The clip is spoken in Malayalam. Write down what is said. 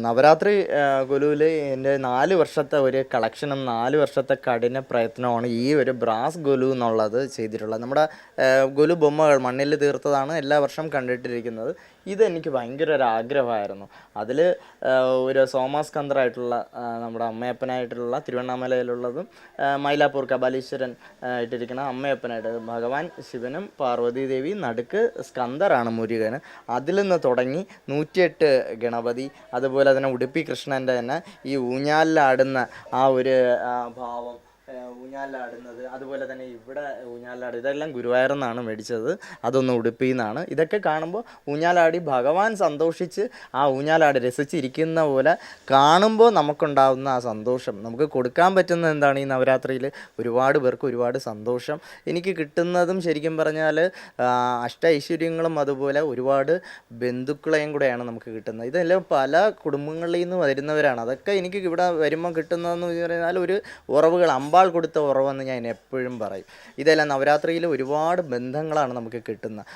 നവരാത്രി കുലുവിൽ എൻ്റെ 4 വർഷത്തെ ഒരു കളക്ഷനും 4 വർഷത്തെ കഠിന പ്രയത്നമാണ് ഈ ഒരു ബ്രാസ് ഗൊലു എന്നുള്ളത് ചെയ്തിട്ടുള്ളത്. നമ്മുടെ ഗൊലു ബൊമ്മകൾ മണ്ണിൽ തീർത്തതാണ് എല്ലാ വർഷം കണ്ടിട്ടിരിക്കുന്നത്. ഇതെനിക്ക് ഭയങ്കര ഒരു ആഗ്രഹമായിരുന്നു. അതിൽ ഒരു സോമാസ്കന്ദറായിട്ടുള്ള നമ്മുടെ അമ്മയപ്പനായിട്ടുള്ള തിരുവണ്ണാമലയിലുള്ളതും മൈലാപ്പൂർ കപാലീശ്വരൻ ഇട്ടിരിക്കുന്ന അമ്മയപ്പനായിട്ട് ഭഗവാൻ ശിവനും പാർവതി ദേവി നടുക്ക് സ്കന്ദറാണ് മുരുകന്. അതിൽ നിന്ന് തുടങ്ങി 108 ഗണപതി, അതുപോലെ തന്നെ ഉടുപ്പി കൃഷ്ണൻ്റെ തന്നെ ഈ ഊഞ്ഞാലിലാടുന്ന ആ ഒരു ഭാവം, ഊഞ്ഞാലിലാടുന്നത്, അതുപോലെ തന്നെ ഇവിടെ ഊഞ്ഞാലിലാട്, ഇതെല്ലാം ഗുരുവായൂരിൽ നിന്നാണ് മേടിച്ചത്, അതൊന്ന് ഉടുപ്പിയിൽ നിന്നാണ്. ഇതൊക്കെ കാണുമ്പോൾ ഊഞ്ഞാലാടി ഭഗവാൻ സന്തോഷിച്ച് ആ ഊഞ്ഞാലാടി രസിച്ചിരിക്കുന്ന പോലെ കാണുമ്പോൾ നമുക്കുണ്ടാകുന്ന ആ സന്തോഷം, നമുക്ക് കൊടുക്കാൻ പറ്റുന്ന എന്താണ് ഈ നവരാത്രിയിൽ ഒരുപാട് പേർക്ക് ഒരുപാട് സന്തോഷം എനിക്ക് കിട്ടുന്നതും ശരിക്കും പറഞ്ഞാൽ അഷ്ട ഐശ്വര്യങ്ങളും അതുപോലെ ഒരുപാട് ബന്ധുക്കളെയും കൂടെയാണ് നമുക്ക് കിട്ടുന്നത്. ഇതെല്ലാം പല കുടുംബങ്ങളിൽ നിന്ന് വരുന്നവരാണ്. അതൊക്കെ എനിക്ക് ഇവിടെ വരുമ്പോൾ കിട്ടുന്നതെന്ന് പറഞ്ഞാൽ ഒരു ഉറവുകൾ അമ്പാൾ കൊടുത്ത ഉറവെന്ന് ഞാൻ എപ്പോഴും പറയും. ഇതെല്ലാം നവരാത്രിയിൽ ഒരുപാട് ബന്ധങ്ങളാണ് നമുക്ക് കിട്ടുന്നത്.